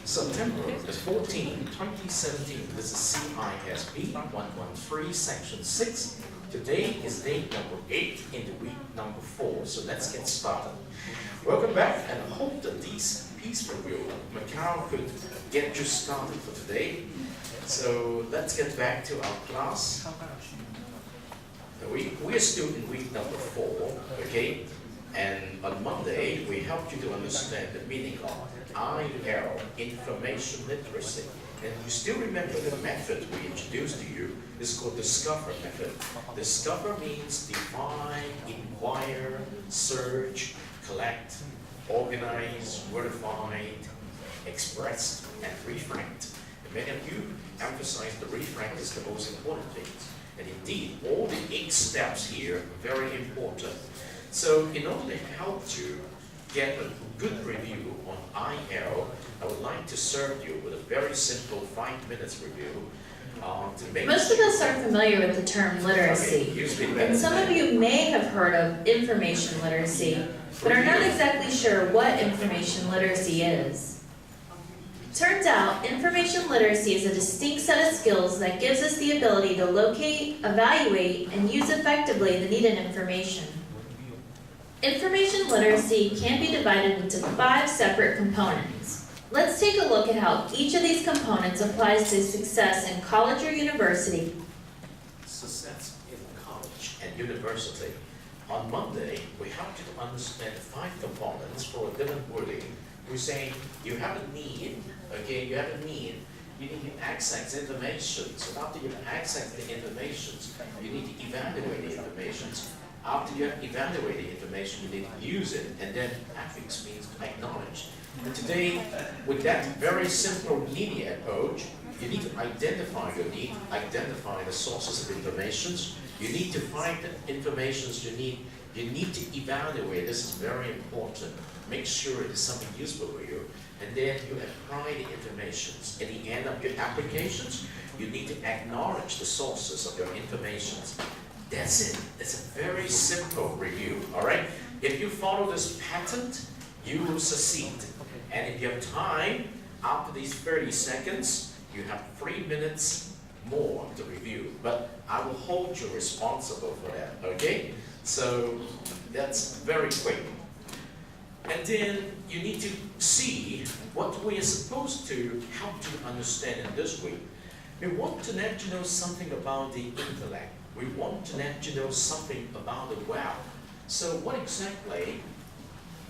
September the 14th, 2017. This is CISB113, Section 6. Today is day number 8 in the week number 4. So let's get started. Welcome back, and I hope that this piece review of Macau could get you started for today. So let's get back to our class. We are still in week number 4, okay? And on Monday, we helped you to understand the meaning of IL, information literacy. And you still remember the method we introduced to you is called Discover method. Discover means define, inquire, search, collect, organize, verify, express, and refract. And many of you emphasize the refract is the most important thing. And indeed, all the 8 steps here are very important. So in order to help you get a good review on IL, I would like to serve you with a very simple 5 minutes review. Most of us are familiar with the term literacy, and some of you may have heard of information literacy, but are not exactly sure what information literacy is. Turns out, information literacy is a distinct set of skills that gives us the ability to locate, evaluate, and use effectively the needed information. Information literacy can be divided into 5 separate components. Let's take a look at how each of these components applies to success in college or university. Success in college and university. On Monday, we helped you to understand 5 components for a given wording. We're saying you have a need, okay, you have a need. You need to access information. So after you access the information, you need to evaluate the information. After you have evaluated the information, you need to use it, and then ethics means to acknowledge. And today, with that very simple linear approach, you need to identify your need, identify the sources of information. You need to find the information you need to evaluate. This is very important. Make sure it is something useful for you. And then you apply the information. At the end of your applications, you need to acknowledge the sources of your information. That's it. It's a very simple review, all right? If you follow this pattern, you will succeed. And if you have time, after these 30 seconds, you have 3 minutes more to review. But I will hold you responsible for that, okay? So that's very quick. And then you need to see what we are supposed to help you understand in this week. We want to let you know something about the intellect. We want to let you know something about the web. So what exactly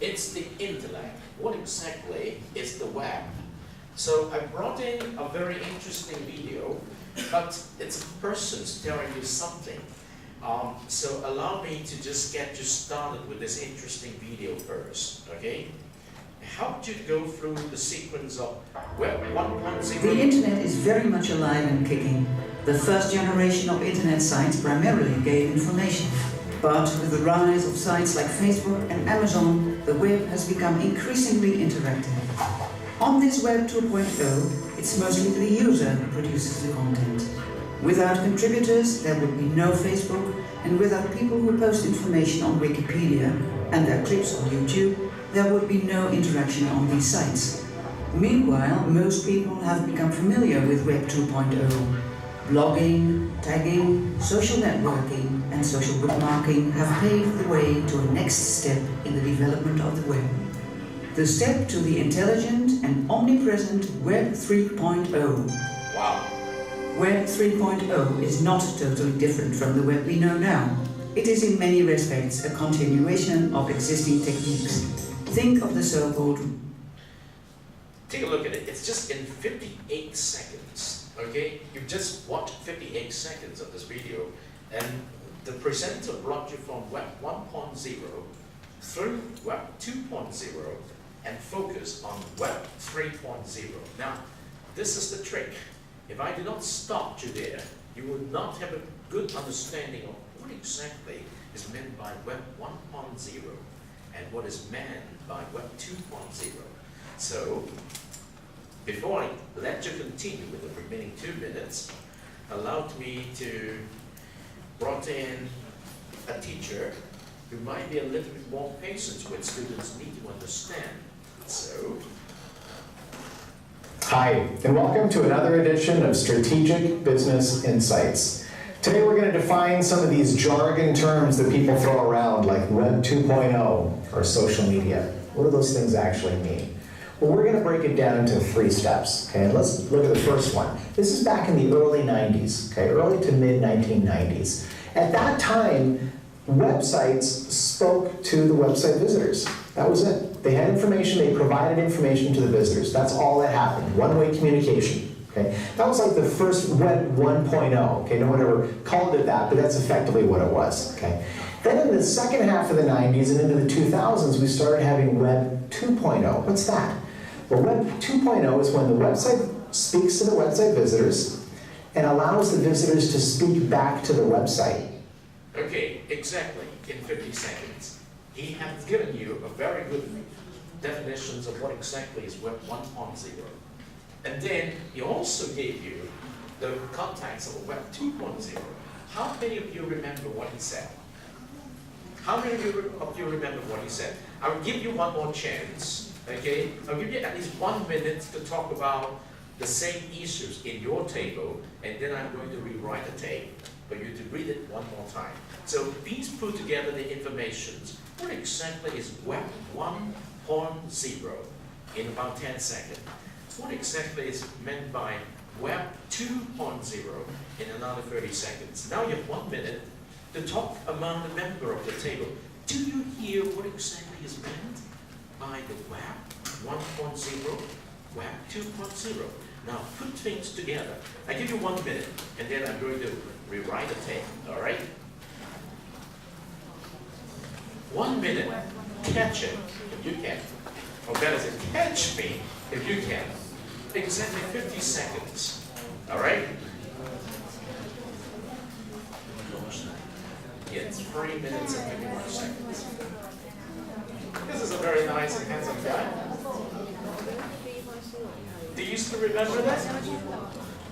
is the intellect? What exactly is the web? So I brought in a very interesting video, but it's a person telling you something. So allow me to just get you started with this interesting video first, okay? Help you go through the sequence of Web 1.0. The internet is very much alive and kicking. The first generation of internet sites primarily gave information. But with the rise of sites like Facebook and Amazon, the web has become increasingly interactive. On this Web 2.0, it's mostly the user who produces the content. Without contributors, there would be no Facebook, and without people who post information on Wikipedia and their clips on YouTube, there would be no interaction on these sites. Meanwhile, most people have become familiar with Web 2.0. Blogging, tagging, social networking, and social bookmarking have paved the way to a next step in the development of the web. The step to the intelligent and omnipresent Web 3.0. Wow. Web 3.0 is not totally different from the web we know now. It is in many respects a continuation of existing techniques. Think of the so-called... Take a look at it. It's just in 58 seconds, okay? You've just watched 58 seconds of this video, and the presenter brought you from Web 1.0 through Web 2.0 and focused on Web 3.0. Now, this is the trick. If I do not stop you there, you will not have a good understanding of what exactly is meant by Web 1.0 and what is meant by Web 2.0. So, before I let you continue with the remaining 2 minutes, allow me to brought in a teacher who might be a little bit more patient with students need to understand. So, Hi, and welcome to another edition of Strategic Business Insights. Today we're going to define some of these jargon terms that people throw around like Web 2.0 or social media. What do those things actually mean? Well, we're going to break it down into 3 steps, okay? And let's look at the first one. This is back in the early 90s, okay? Early to mid 1990s. At that time, websites spoke to the website visitors. That was it. They had information, they provided information to the visitors. That's all that happened, one-way communication. Okay? That was like the first Web 1.0. Okay? No one ever called it that, but that's effectively what it was. Okay? Then in the second half of the 90s and into the 2000s, we started having Web 2.0. What's that? Well, Web 2.0 is when the website speaks to the website visitors and allows the visitors to speak back to the website. Okay, exactly, in 50 seconds. He has given you a very good definitions of what exactly is Web 1.0. And then he also gave you the context of Web 2.0. How many of you remember what he said? How many of you remember what he said? I will give you one more chance, okay? I'll give you at least 1 minute to talk about the same issues in your table, and then I'm going to rewrite the tape for you to read it one more time. So please put together the information. What exactly is Web 1.0 in about 10 seconds? What exactly is meant by Web 2.0 in another 30 seconds? Now you have 1 minute to talk among the member of the table. Do you hear what exactly is meant by the Web 1.0, Web 2.0? Now put things together. I give you 1 minute, and then I'm going to rewrite the tape, all right? 1 minute, catch it if you can. Or better say, catch me if you can. Exactly 50 seconds, all right? Yeah, it's 3 minutes and 51 seconds. This is a very nice and handsome guy. Do you still remember that?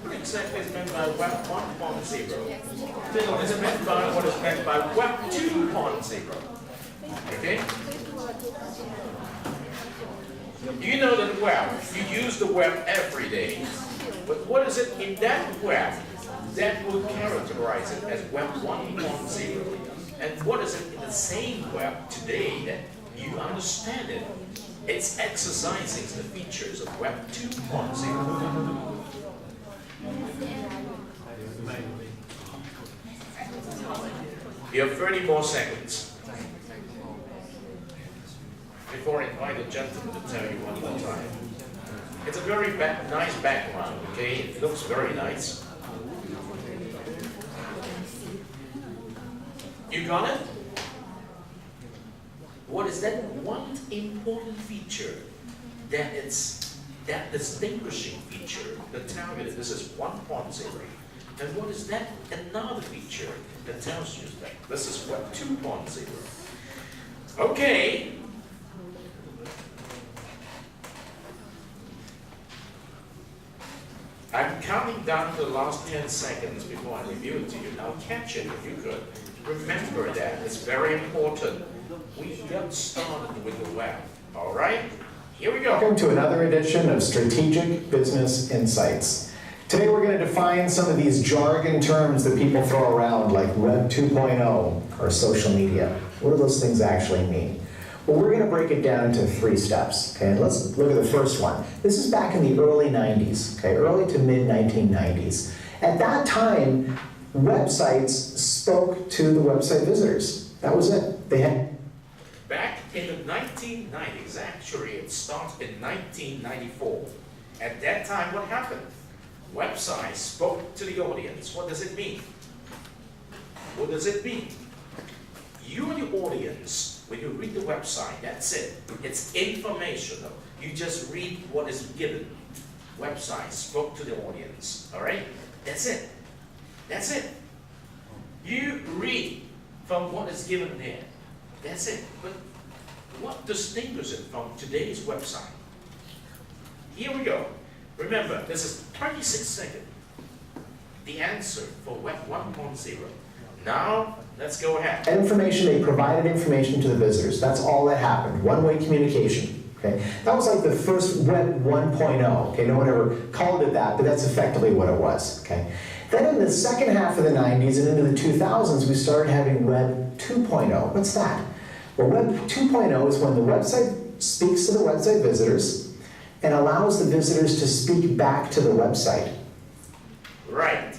What exactly is meant by Web 1.0? Then what is meant by what is meant by Web 2.0? Okay? You know that web, you use the web every day. But what is it in that web that would characterize it as Web 1.0? And what is it in the same web today that you understand it? It's exercising the features of Web 2.0. You have 30 more seconds before I invite the gentleman to tell you one more time. It's a very nice background, okay? It looks very nice. You got it? What is that one important feature that distinguishing feature that tells you that this is 1.0? And what is that another feature that tells you that this is Web 2.0? Okay. I'm counting down the last 10 seconds before I review it to you. Now catch it if you could. Remember that, it's very important. We got started with the web, all right? Here we go. Welcome to another edition of Strategic Business Insights. Today we're going to define some of these jargon terms that people throw around like Web 2.0 or social media. What do those things actually mean? Well, we're going to break it down into 3 steps, okay? And let's look at the first one. This is back in the early 90s, okay? Early to mid 1990s. At that time, websites spoke to the website visitors. That was it. They had... Back in the 1990s, actually, it started in 1994. At that time, what happened? Websites spoke to the audience. What does it mean? What does it mean? You and the audience, when you read the website, that's it. It's informational. You just read what is given. Website spoke to the audience. All right? That's it. That's it. You read from what is given there. That's it. But what distinguishes it from today's website? Here we go. Remember, this is 26 seconds. The answer for Web 1.0. Now, let's go ahead. Information, they provided information to the visitors. That's all that happened. One-way communication. Okay? That was like the first Web 1.0. Okay? No one ever called it that, but that's effectively what it was. Okay? Then in the second half of the 90s and into the 2000s, we started having Web 2.0. What's that? Well, Web 2.0 is when the website speaks to the website visitors and allows the visitors to speak back to the website. Right.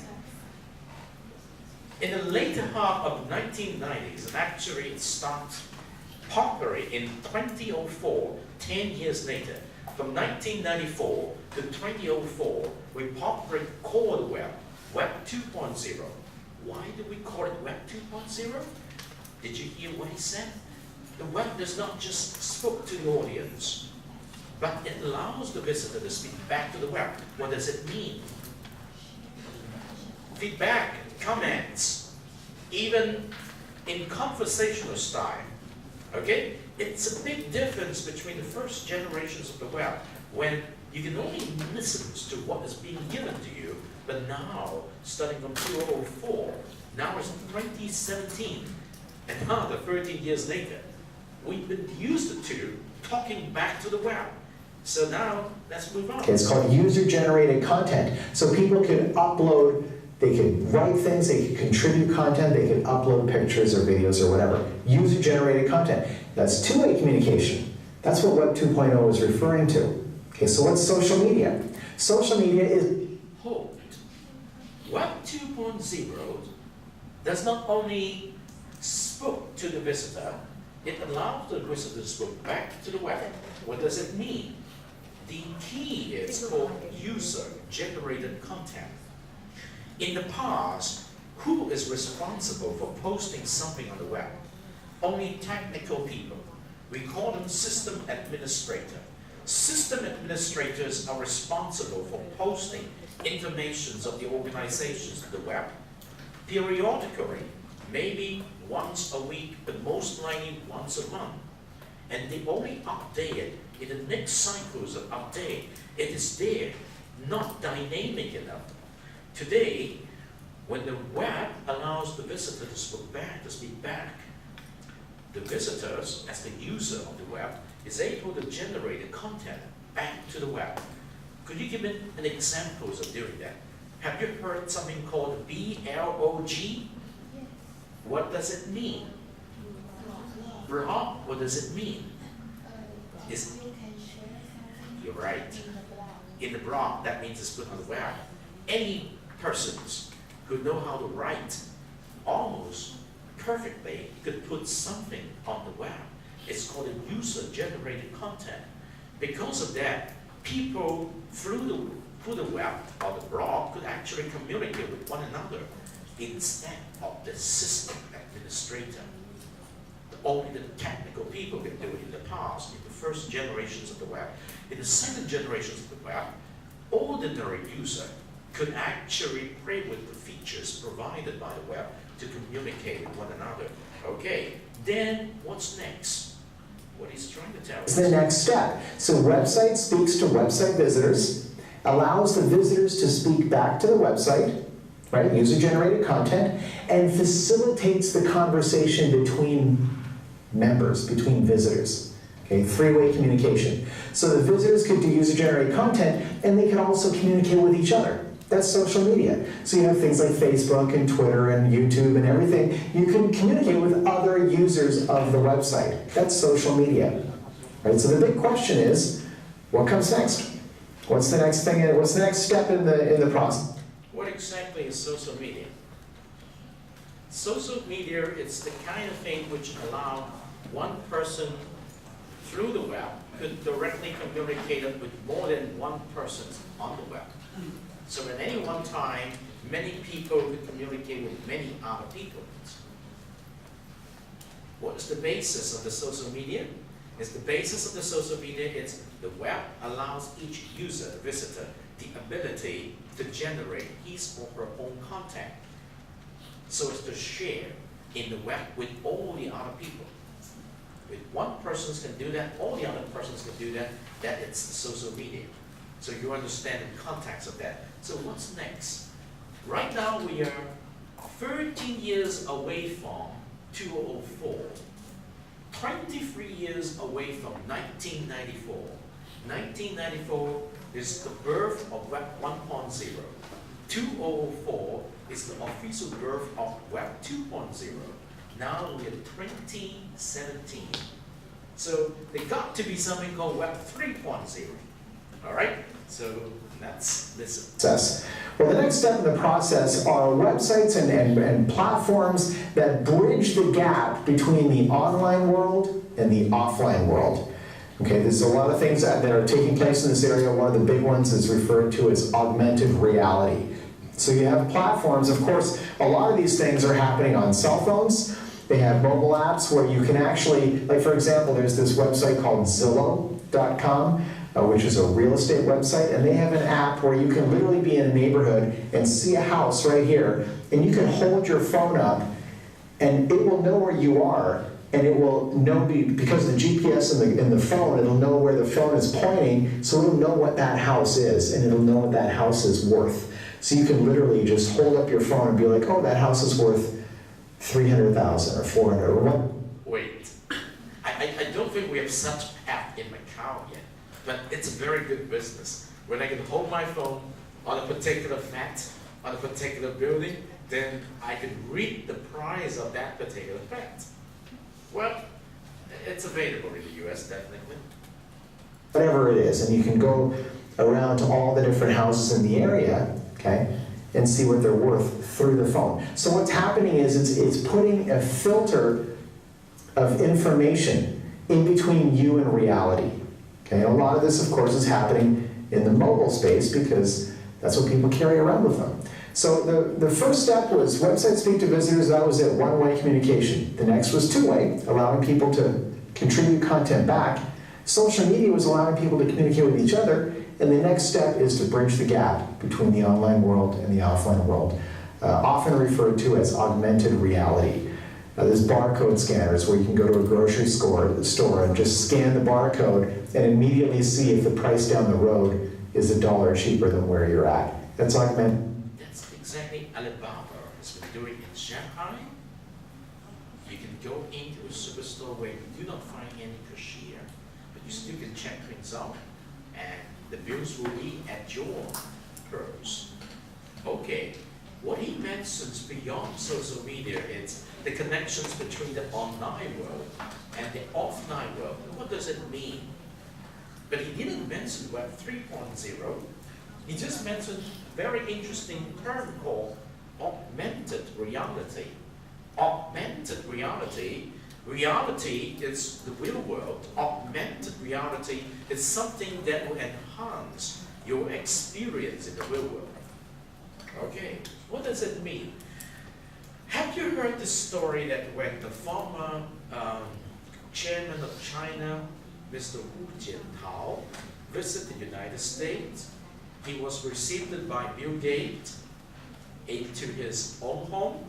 In the later half of the 1990s, and actually it started popularly in 2004, 10 years later. From 1994 to 2004, we popularly called the Web 2.0. Why do we call it Web 2.0? Did you hear what he said? The web does not just speak to the audience, but it allows the visitor to speak back to the web. What does it mean? Feedback, comments, even in conversational style. Okay? It's a big difference between the first generations of the web, when you can only listen to what is being given to you, but now, starting from 2004, now it's 2017, and now, 13 years later, we've been used to talking back to the web. So now, let's move on. Okay, it's called user-generated content. So people can upload, they can write things, they can contribute content, they can upload pictures or videos or whatever. User-generated content. That's two-way communication. That's what Web 2.0 is referring to. Okay, so what's social media? Social media is... Hold. Web 2.0 does not only speak to the visitor, it allows the visitor to speak back to the web. What does it mean? The key is called user-generated content. In the past, who is responsible for posting something on the web? Only technical people. We call them system administrators. System administrators are responsible for posting information of the organizations to the web periodically, maybe once a week, but most likely once a month. And they only update it in the next cycles of update. It is there, not dynamic enough. Today, when the web allows the visitor to speak back, the visitors, as the user of the web, is able to generate the content back to the web. Could you give me an example of doing that? Have you heard something called BLOG? What does it mean? Blog, what does it mean? You're right. In the blog, that means it's put on the web. Any persons who know how to write almost perfectly could put something on the web. It's called a user-generated content. Because of that, people through the web or the blog could actually communicate with one another instead of the system administrator. Only the technical people could do it in the past, in the first generations of the web. In the second generations of the web, ordinary user could actually play with the features provided by the web to communicate with one another. Okay, then what's next? What he's trying to tell us. It's the next step. So website speaks to website visitors, allows the visitors to speak back to the website, right, user-generated content, and facilitates the conversation between members, between visitors. Okay, three-way communication. So the visitors could do user-generated content, and they can also communicate with each other. That's social media. So you have things like Facebook and Twitter and YouTube and everything. You can communicate with other users of the website. That's social media. Right? So the big question is, what comes next? What's the next thing? What's the next step in the process? What exactly is social media? Social media is the kind of thing which allows one person through the web could directly communicate with more than one person on the web. So at any one time, many people could communicate with many other people. What is the basis of the social media? It's the basis of the social media is the web allows each user, visitor, the ability to generate his or her own content. So as to share in the web with all the other people. If one person can do that, all the other persons can do that, that is the social media. So you understand the context of that. So what's next? Right now we are 13 years away from 2004. 23 years away from 1994. 1994 is the birth of Web 1.0. 2004 is the official birth of Web 2.0. Now we're 2017. So there got to be something called Web 3.0. All right? So that's this. Success. Well, the next step in the process are websites and platforms that bridge the gap between the online world and the offline world. Okay, there's a lot of things that are taking place in this area. One of the big ones is referred to as augmented reality. So you have platforms, of course, a lot of these things are happening on cell phones. They have mobile apps where you can actually, like for example, there's this website called Zillow.com, which is a real estate website, and they have an app where you can literally be in a neighborhood and see a house right here, and you can hold your phone up, and it will know where you are, and it will know, because of the GPS in the phone, it'll know where the phone is pointing, so it'll know what that house is, and it'll know what that house is worth. So you can literally just hold up your phone and be like, oh, that house is worth 300,000 or 400 or what? Wait, I don't think we have such app in Macau yet, but it's a very good business. When I can hold my phone on a particular fact, on a particular building, then I can read the price of that particular fact. Well, it's available in the US, definitely. Whatever it is, and you can go around to all the different houses in the area, okay, and see what they're worth through the phone. So what's happening is it's putting a filter of information in between you and reality. Okay, and a lot of this, of course, is happening in the mobile space because that's what people carry around with them. So the first step was website speak to visitors. That was it, one-way communication. The next was two-way, allowing people to contribute content back. Social media was allowing people to communicate with each other. And the next step is to bridge the gap between the online world and the offline world, often referred to as augmented reality. There's barcode scanners where you can go to a grocery store and just scan the barcode and immediately see if the price down the road is $1 cheaper than where you're at. That's augmented. That's exactly Alibaba has been doing in Shanghai. You can go into a superstore where you do not find any cashier, but you still can check things out, and the bills will be at your purse. Okay, what he mentions beyond social media is the connections between the online world and the offline world. What does it mean? But he didn't mention Web 3.0. He just mentioned a very interesting term called augmented reality. Augmented reality. Reality is the real world. Augmented reality is something that will enhance your experience in the real world. Okay, what does it mean? Have you heard the story that when the former chairman of China, Mr. Hu Jiantao, visited the United States, he was received by Bill Gates into his own home,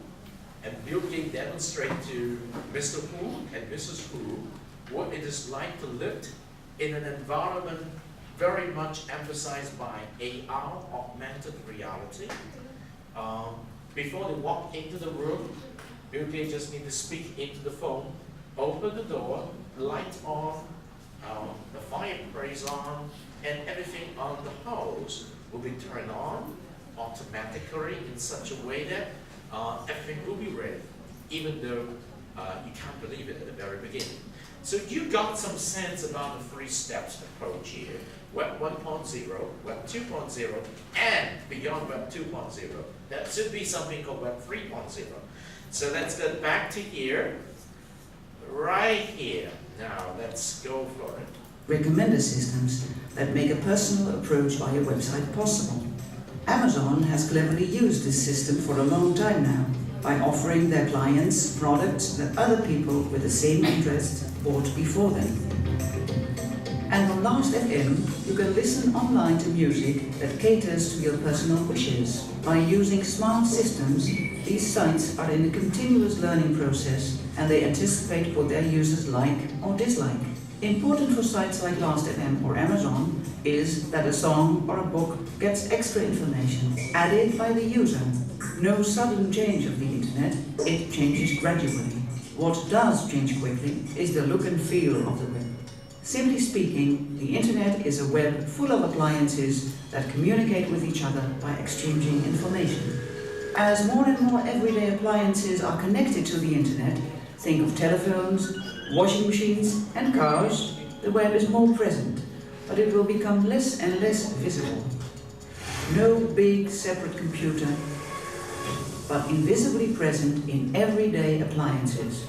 and Bill Gates demonstrated to Mr. Hu and Mrs. Hu what it is like to live in an environment very much emphasized by AR, augmented reality. Before they walk into the room, Bill Gates just need to speak into the phone, open the door, light on, the fireplace on, and everything on the house will be turned on automatically in such a way that everything will be ready, even though you can't believe it at the very beginning. So you got some sense about the 3 steps approach here. Web 1.0, Web 2.0, and beyond Web 2.0. That should be something called Web 3.0. So let's get back to here, right here. Now let's go for it. Recommender systems that make a personal approach via website possible. Amazon has cleverly used this system for a long time now by offering their clients products that other people with the same interests bought before them. And on Last.fm, you can listen online to music that caters to your personal wishes. By using smart systems, these sites are in a continuous learning process and they anticipate what their users like or dislike. Important for sites like Last.fm or Amazon is that a song or a book gets extra information added by the user. No sudden change of the internet, it changes gradually. What does change quickly is the look and feel of the web. Simply speaking, the internet is a web full of appliances that communicate with each other by exchanging information. As more and more everyday appliances are connected to the internet, think of telephones, washing machines and cars, the web is more present, but it will become less and less visible. No big separate computer, but invisibly present in everyday appliances.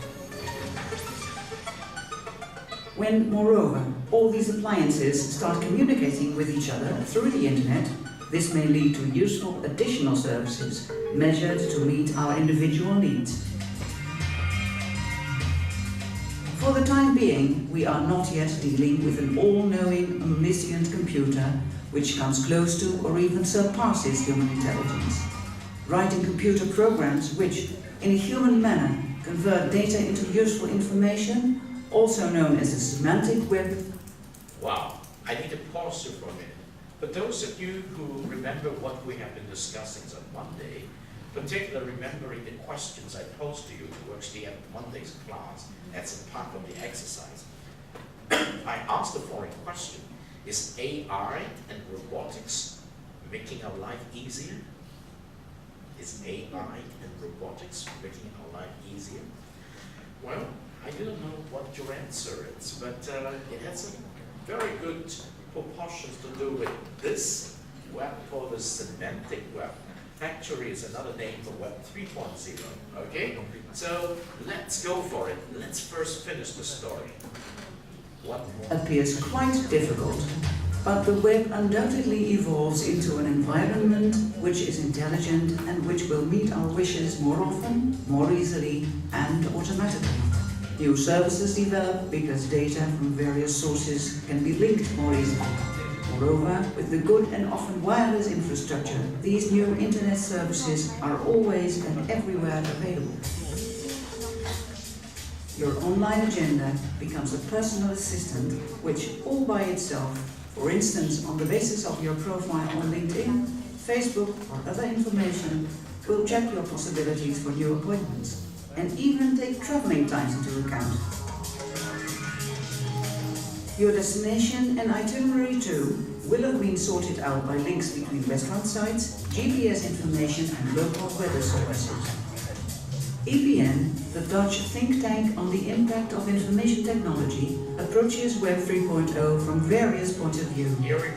When, moreover, all these appliances start communicating with each other through the internet, this may lead to useful additional services measured to meet our individual needs. For the time being, we are not yet dealing with an all-knowing, omniscient computer which comes close to or even surpasses human intelligence. Writing computer programs which, in a human manner, convert data into useful information, also known as a semantic web. Wow, I need to pause you for a minute. For those of you who remember what we have been discussing on Monday, particularly remembering the questions I posed to you towards the end of Monday's class as a part of the exercise, I asked the following question. Is AI and robotics making our life easier? Is AI and robotics making our life easier? Well, I don't know what your answer is, but it has a very good proportions to do with this web called the semantic web. Actually, it's another name for Web 3.0, okay? So let's go for it. Let's first finish the story. What appears quite difficult, but the web undoubtedly evolves into an environment which is intelligent and which will meet our wishes more often, more easily, and automatically. New services develop because data from various sources can be linked more easily. Moreover, with the good and often wireless infrastructure, these new internet services are always and everywhere available. Your online agenda becomes a personal assistant which, all by itself, for instance on the basis of your profile on LinkedIn, Facebook or other information, will check your possibilities for new appointments and even take traveling times into account. Your destination and itinerary too will have been sorted out by links between restaurant sites, GPS information and local weather services. EPN, the Dutch think tank on the impact of information technology, approaches Web 3.0 from various points of view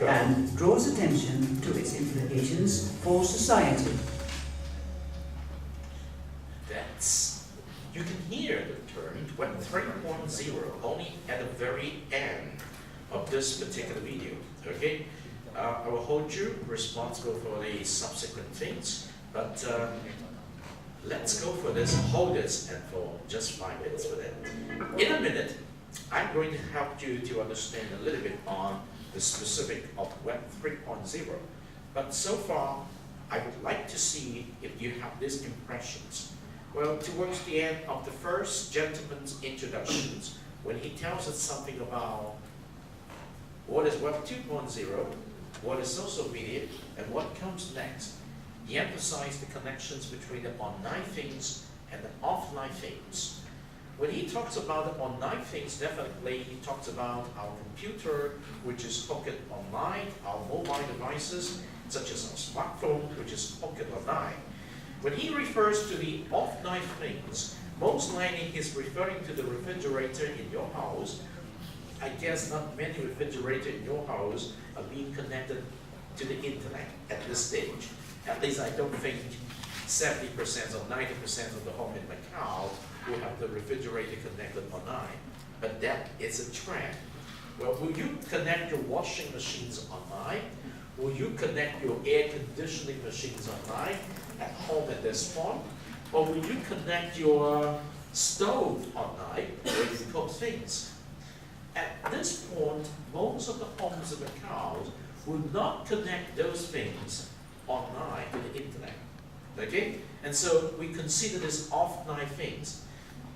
and draws attention to its implications for society. You can hear the term Web 3.0 only at the very end of this particular video, okay? I will hold you responsible for the subsequent things, but let's go for this, hold this, and for just 5 minutes for that. In a minute, I'm going to help you to understand a little bit on the specific of Web 3.0. But so far, I would like to see if you have these impressions. Well, towards the end of the first gentleman's introductions, when he tells us something about what is Web 2.0, what is social media, and what comes next, he emphasized the connections between the online things and the offline things. When he talks about the online things, definitely he talks about our computer, which is hooked online, our mobile devices, such as our smartphone, which is hooked online. When he refers to the offline things, most likely he's referring to the refrigerator in your house. I guess not many refrigerators in your house are being connected to the internet at this stage. At least I don't think 70% or 90% of the home in Macau will have the refrigerator connected online. But that is a trend. Well, will you connect your washing machines online? Will you connect your air conditioning machines online at home at this point? Or will you connect your stove online where you cook things? At this point, most of the homes in Macau will not connect those things online to the internet. Okay? And so we consider this offline things.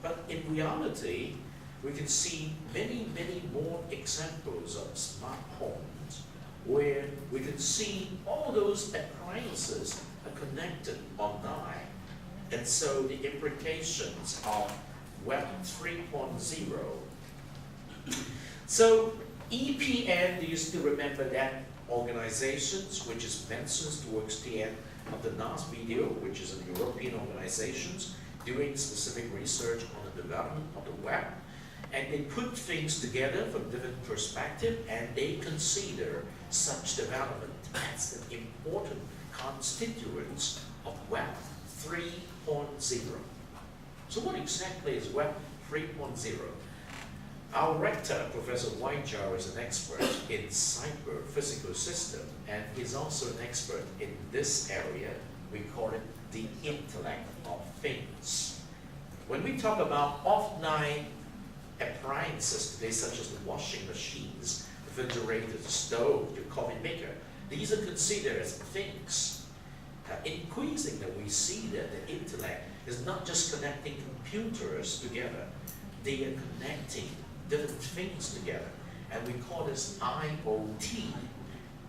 But in reality, we can see many, many more examples of smart homes where we can see all those appliances are connected online. And so the implications of Web 3.0. So EPN, do you still remember that organizations, which is mentioned towards the end of the last video, which is an European organizations doing specific research on the development of the web. And they put things together from different perspectives, and they consider such development as an important constituent of Web 3.0. So what exactly is Web 3.0? Our rector, Professor Whitejar, is an expert in cyber physical system, and he's also an expert in this area. We call it the intellect of things. When we talk about offline appliances today, such as the washing machines, refrigerator, the stove, your coffee maker, these are considered as things. Increasingly, we see that the intellect is not just connecting computers together, they are connecting different things together. And we call this IoT,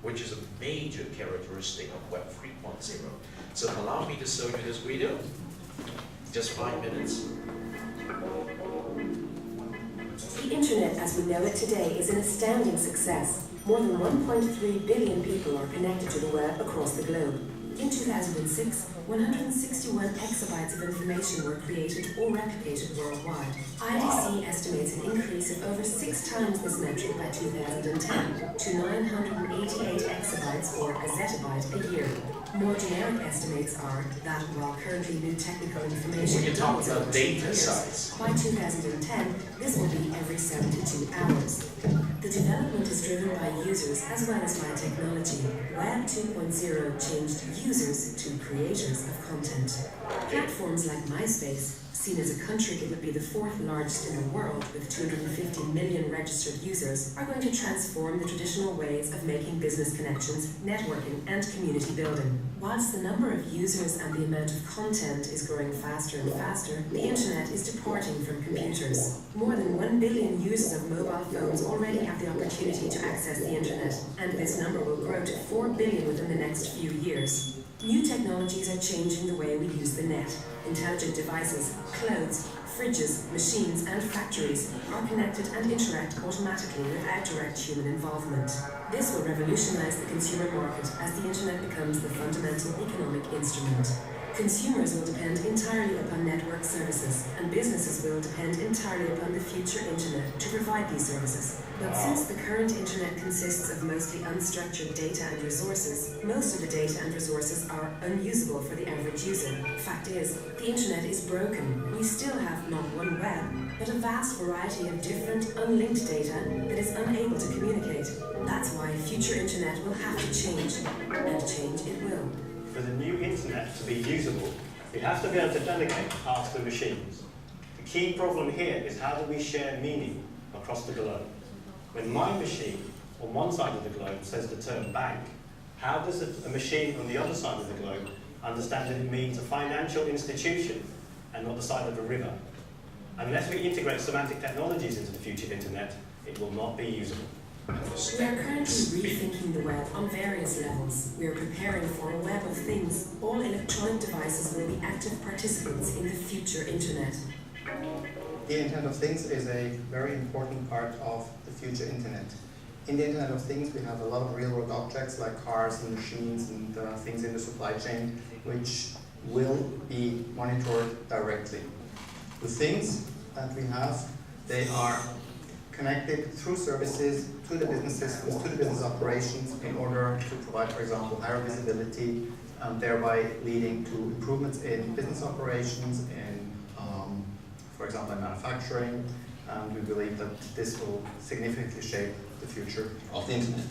which is a major characteristic of Web 3.0. So allow me to show you this video, just 5 minutes. The internet as we know it today is an astounding success. More than 1.3 billion people are connected to the web across the globe. In 2006, 161 exabytes of information were created or replicated worldwide. IDC estimates an increase of over 6 times this metric by 2010 to 988 exabytes or a zettabyte a year. More generic estimates are that while currently new technical information doubles over 2 years, by 2010 this will be every 72 hours. The development is driven by users as well as by technology. Web 2.0 changed users to creators of content. Platforms like MySpace, seen as a country that would be the 4th largest in the world with 250 million registered users, are going to transform the traditional ways of making business connections, networking, and community building. Whilst the number of users and the amount of content is growing faster and faster, the internet is departing from computers. More than 1 billion users of mobile phones already have the opportunity to access the internet, and this number will grow to 4 billion within the next few years. New technologies are changing the way we use the net. Intelligent devices, clothes, fridges, machines, and factories are connected and interact automatically without direct human involvement. This will revolutionize the consumer market as the internet becomes the fundamental economic instrument. Consumers will depend entirely upon network services, and businesses will depend entirely upon the future internet to provide these services. But since the current internet consists of mostly unstructured data and resources, most of the data and resources are unusable for the average user. Fact is, the internet is broken. We still have not one web, but a vast variety of different, unlinked data that is unable to communicate. That's why future internet will have to change, and change it will. For the new internet to be usable, we have to be able to delegate tasks to machines. The key problem here is how do we share meaning across the globe? When my machine on one side of the globe says the term bank, how does a machine on the other side of the globe understand that it means a financial institution and not the side of a river? Unless we integrate semantic technologies into the future internet, it will not be usable. We are currently rethinking the web on various levels. We are preparing for a web of things. All electronic devices will be active participants in the future internet. The Internet of Things is a very important part of the future internet. In the Internet of Things, we have a lot of real-world objects like cars and machines and things in the supply chain, which will be monitored directly. The things that we have, they are connected through services to the business systems, to the business operations in order to provide, for example, higher visibility, thereby leading to improvements in business operations, for example, in manufacturing. We believe that this will significantly shape the future of the internet.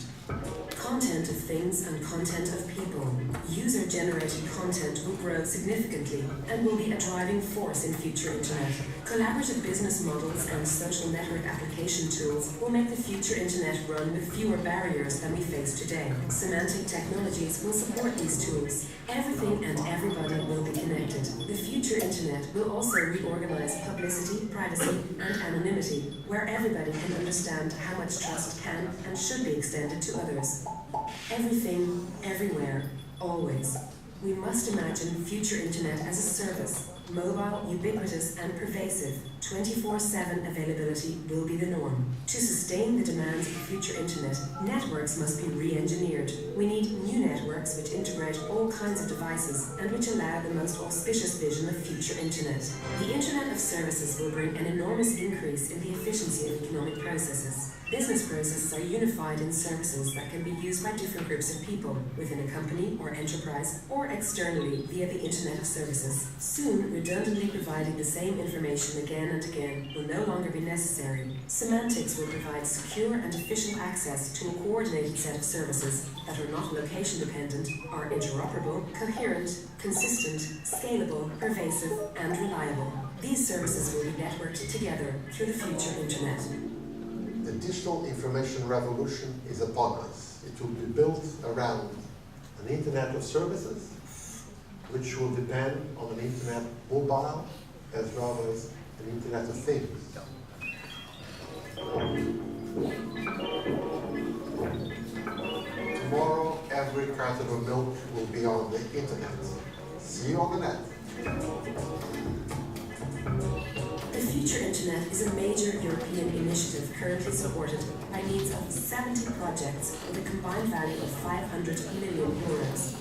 Content of things and content of people. User-generated content will grow significantly and will be a driving force in future internet. Collaborative business models and social network application tools will make the future internet run with fewer barriers than we face today. Semantic technologies will support these tools. Everything and everybody will be connected. The future internet will also reorganize publicity, privacy, and anonymity, where everybody can understand how much trust can and should be extended to others. Everything, everywhere, always. We must imagine future internet as a service, Mobile, ubiquitous and pervasive, 24/7 availability will be the norm. To sustain the demands of the future internet, networks must be re-engineered. We need new networks which integrate all kinds of devices and which allow the most auspicious vision of future internet. The Internet of Services will bring an enormous increase in the efficiency of economic processes. Business processes are unified in services that can be used by different groups of people within a company or enterprise or externally via the Internet of Services. Soon, redundantly providing the same information again and again will no longer be necessary. Semantics will provide secure and efficient access to a coordinated set of services that are not location dependent, are interoperable, coherent, consistent, scalable, pervasive, and reliable. These services will be networked together through the future Internet. The digital information revolution is upon us. It will be built around an Internet of Services, which will depend on an Internet mobile as well as an Internet of Things. Tomorrow, every carton of milk will be on the Internet. See you on the net. The Future Internet is a major European initiative currently supported by means of 70 projects with a combined value of 500 million euros.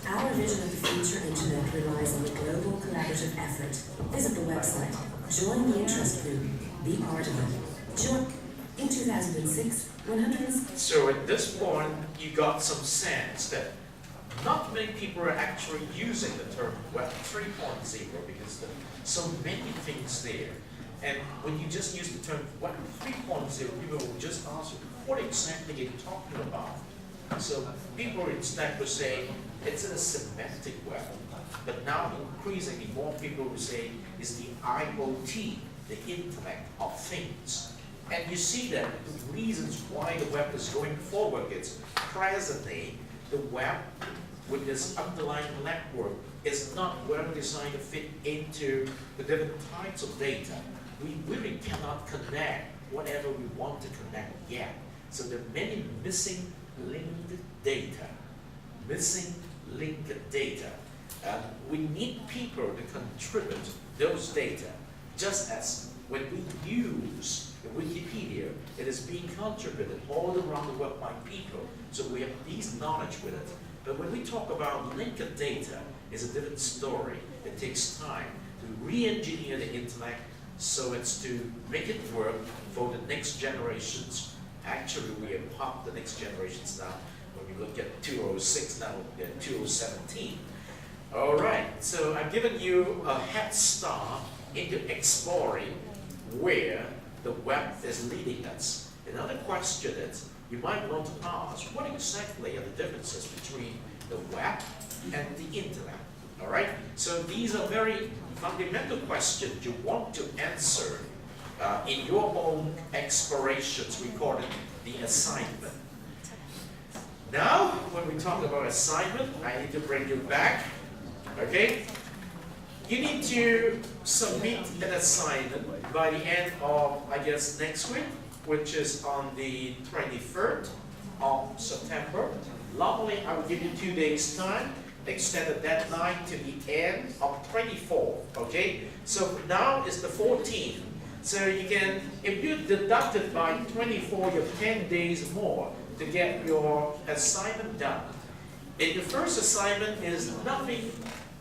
Our vision of the Future Internet relies on a global collaborative effort. Visit the website, join the interest group, be part of it. Join. In 2006, 100... So at this point, you got some sense that not many people are actually using the term Web 3.0 because there are so many things there. And when you just use the term Web 3.0, people will just ask you, what exactly are you talking about? So people instead would say, it's a semantic web. But now increasingly more people will say, it's the IoT, the Internet of Things. And you see that the reasons why the web is going forward is presently the web with this underlying network is not well designed to fit into the different types of data. We really cannot connect whatever we want to connect yet. So there are many missing linked data. We need people to contribute those data, just as when we use Wikipedia, it is being contributed all around the world by people, so we have these knowledge with it. But when we talk about linked data, it's a different story. It takes time to re-engineer the internet so it's to make it work for the next generations. Actually, we have popped the next generations now. When we look at 2006, now 2017. All right, so I've given you a head start into exploring where the web is leading us. Another question is, you might want to ask, what exactly are the differences between the web and the internet? All right, so these are very fundamental questions you want to answer in your own explorations. We call it the assignment. Now, when we talk about assignment, I need to bring you back, okay? You need to submit an assignment by the end of, I guess, next week, which is on the 23rd of September. Normally, I will give you 2 days' time, extend the deadline to the end of 24th, okay? So now is the 14th. So you can, if you deduct it by 24, you have 10 days more to get your assignment done. And the first assignment is nothing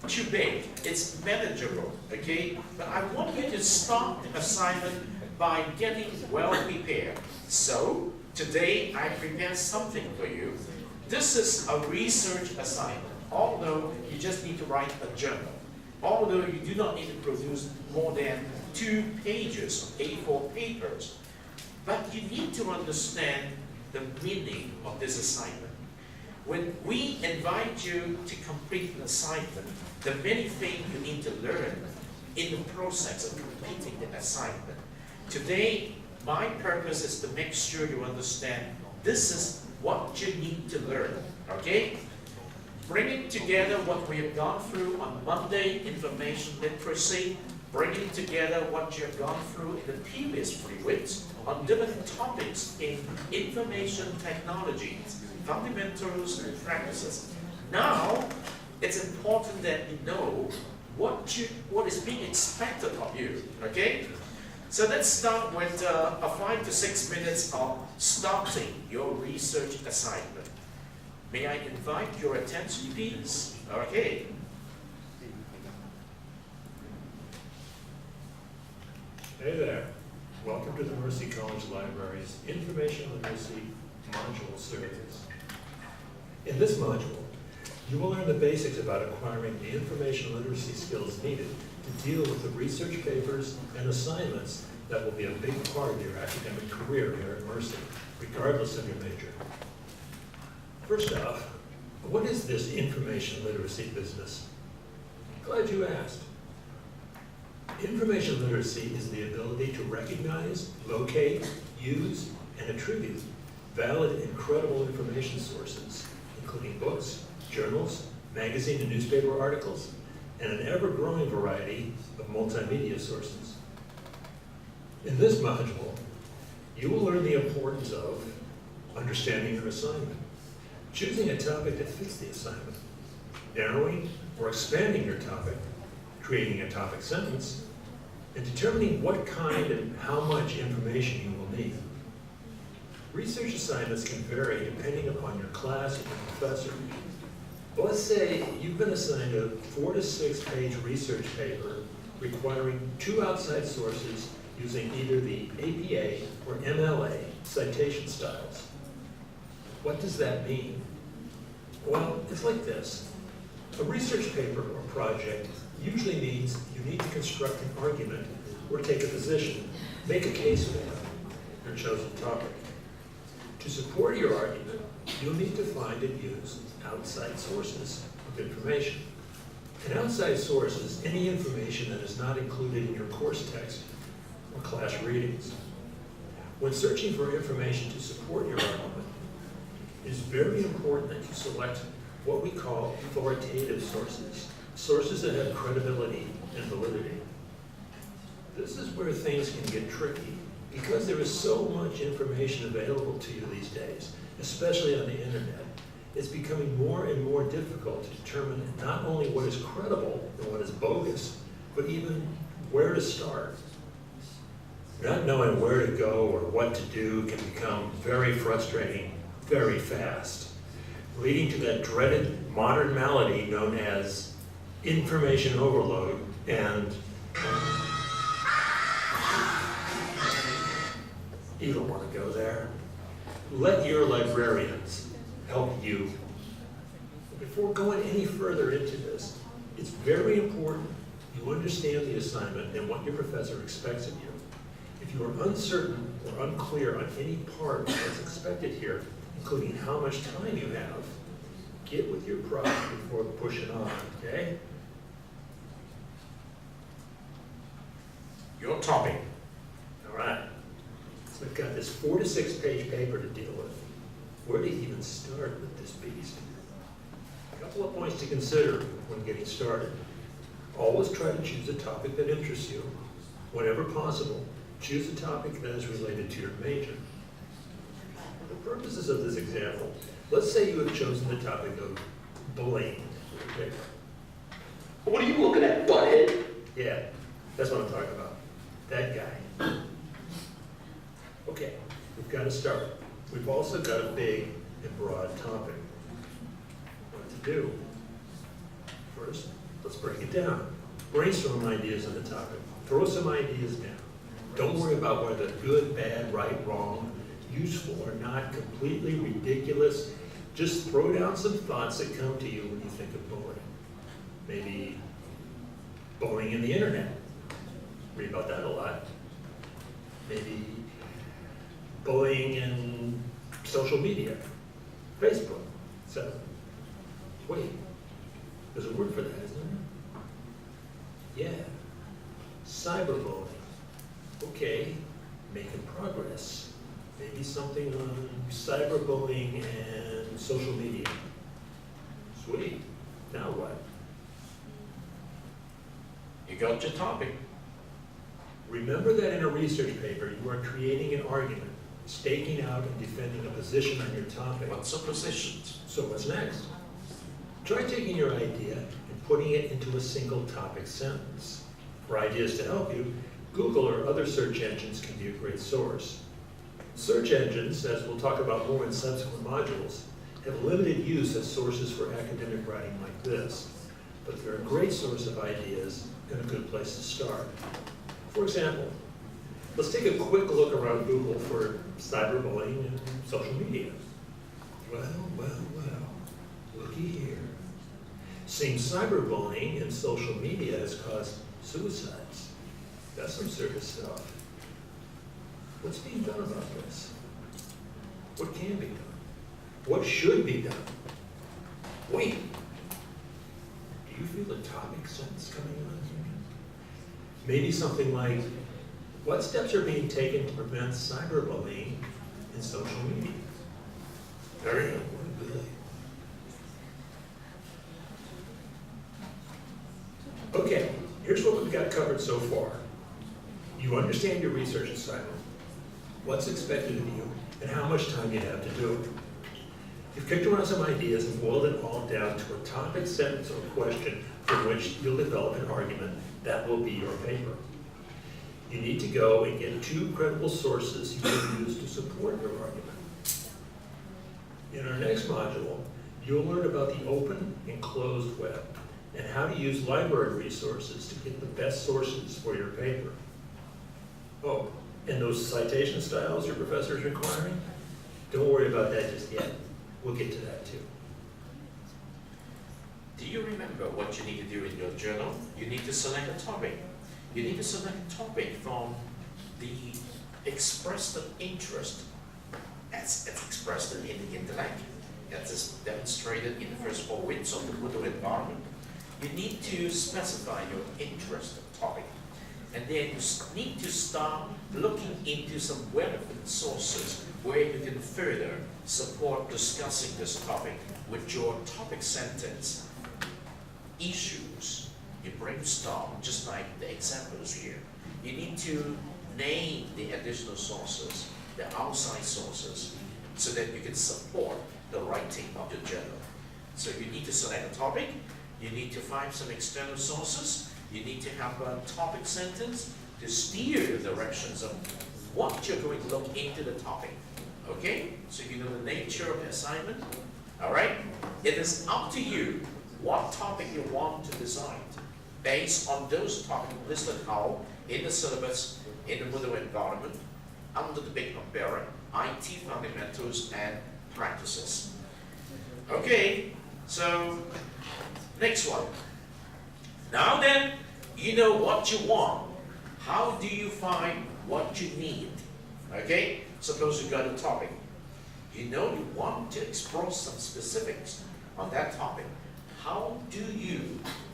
too big, it's manageable, okay? But I want you to start the assignment by getting well prepared. So, today I prepared something for you. This is a research assignment, although you just need to write a journal. Although you do not need to produce more than 2 pages of A4 papers. But you need to understand the meaning of this assignment. When we invite you to complete an assignment, there are many things you need to learn in the process of completing the assignment. Today, my purpose is to make sure you understand this is what you need to learn, okay? Bringing together what we have gone through on Monday, information literacy, bringing together what you have gone through in the previous 3 weeks on different topics in information technologies, fundamentals and practices. Now, it's important that you know what is being expected of you, okay? So let's start with a 5 to 6 minutes of starting your research assignment. May I invite your attention, please? Okay. Hey there. Welcome to the Mercy College Library's Information Literacy Module Series. In this module, you will learn the basics about acquiring the information literacy skills needed to deal with the research papers and assignments that will be a big part of your academic career here at Mercy, regardless of your major. First off, what is this information literacy business? Glad you asked. Information literacy is the ability to recognize, locate, use, and attribute valid and credible information sources, including books, journals, magazine and newspaper articles, and an ever-growing variety of multimedia sources. In this module, you will learn the importance of understanding your assignment, choosing a topic that fits the assignment, narrowing or expanding your topic, creating a topic sentence, and determining what kind and how much information you will need. Research assignments can vary depending upon your class and your professor. But let's say you've been assigned a 4 to 6 page research paper requiring 2 outside sources using either the APA or MLA citation styles. What does that mean? Well, it's like this. A research paper or project usually means you need to construct an argument or take a position, make a case for your chosen topic. To support your argument, you'll need to find and use outside sources of information. An outside source is any information that is not included in your course text or class readings. When searching for information to support your argument, it is very important that you select what we call authoritative sources, sources that have credibility and validity. This is where things can get tricky because there is so much information available to you these days, especially on the internet. It's becoming more and more difficult to determine not only what is credible and what is bogus, but even where to start. Not knowing where to go or what to do can become very frustrating very fast, leading to that dreaded modern malady known as information overload and you don't want to go there. Let your librarians help you. Before going any further into this, it's very important you understand the assignment and what your professor expects of you. If you are uncertain or unclear on any part of what's expected here, including how much time you have, get with your prof before pushing on, okay? Your topic. All right. So we've got this 4 to 6 page paper to deal with. Where to even start with this beast? A couple of points to consider when getting started. Always try to choose a topic that interests you. Whenever possible, choose a topic that is related to your major. For the purposes of this example, let's say you have chosen the topic of bullying. Okay. What are you looking at, butthead? Yeah, that's what I'm talking about. That guy. Okay, we've got to start. We've also got a big and broad topic. What to do? First, let's break it down. Brainstorm ideas on the topic. Throw some ideas down. Don't worry about whether good, bad, right, wrong, useful or not, completely ridiculous. Just throw down some thoughts that come to you when you think of bullying. Maybe bullying in the internet. Read about that a lot. Maybe bullying in social media, Facebook. So, wait, there's a word for that, isn't there? Yeah, cyberbullying. Okay, making progress. Maybe something on cyberbullying and social media. Sweet, now what? You got your topic. Remember that in a research paper, you are creating an argument, staking out and defending a position on your topic. What's the positions? So what's next? Try taking your idea and putting it into a single topic sentence. For ideas to help you, Google or other search engines can be a great source. Search engines, as we'll talk about more in subsequent modules, have limited use as sources for academic writing like this, but they're a great source of ideas and a good place to start. For example, let's take a quick look around Google for cyberbullying and social media. Well, looky here. Seems cyberbullying and social media has caused suicides. That's some serious stuff. What's being done about this? What can be done? What should be done? Wait, do you feel a topic sentence coming on here? Maybe something like, what steps are being taken to prevent cyberbullying in social media? Very good. Okay, here's what we've got covered so far. You understand your research assignment, what's expected of you, and how much time you have to do it. You've kicked around some ideas and boiled it all down to a topic, sentence, or question from which you'll develop an argument that will be your paper. You need to go and get 2 credible sources you can use to support your argument. In our next module, you'll learn about the open and closed web and how to use library resources to get the best sources for your paper. Oh, and those citation styles your professor is requiring? Don't worry about that just yet. We'll get to that too. Do you remember what you need to do in your journal? You need to select a topic. You need to select a topic from the expressed interest as expressed in the intellect, as is demonstrated in the first 4 weeks of the Moodle environment. You need to specify your interest topic. And then you need to start looking into some relevant sources where you can further support discussing this topic with your topic sentence issues. You brainstorm, just like the examples here. You need to name the additional sources, the outside sources, so that you can support the writing of your journal. So you need to select a topic, you need to find some external sources, you need to have a topic sentence to steer the directions of what you're going to look into the topic. Okay? So you know the nature of the assignment. Alright? It is up to you what topic you want to decide based on those topics listed out in the syllabus, in the Moodle environment, under the big umbrella, IT fundamentals and practices. Okay, so next one. Now then, you know what you want. How do you find what you need? Okay, suppose you got a topic. You know you want to explore some specifics on that topic. How do you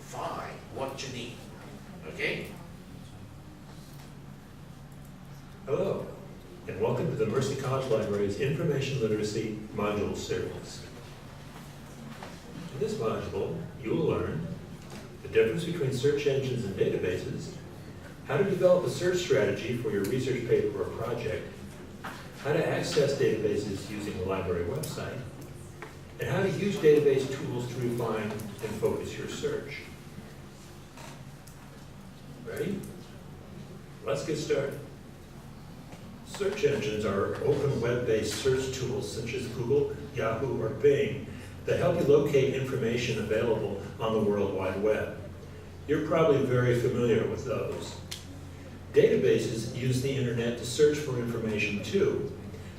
find what you need? Okay? Hello, and welcome to the Mercy College Library's Information Literacy Module Series. In this module, you will learn the difference between search engines and databases, how to develop a search strategy for your research paper or project, how to access databases using the library website, and how to use database tools to refine and focus your search. Ready? Let's get started. Search engines are open web-based search tools such as Google, Yahoo, or Bing that help you locate information available on the World Wide Web. You're probably very familiar with those. Databases use the internet to search for information too,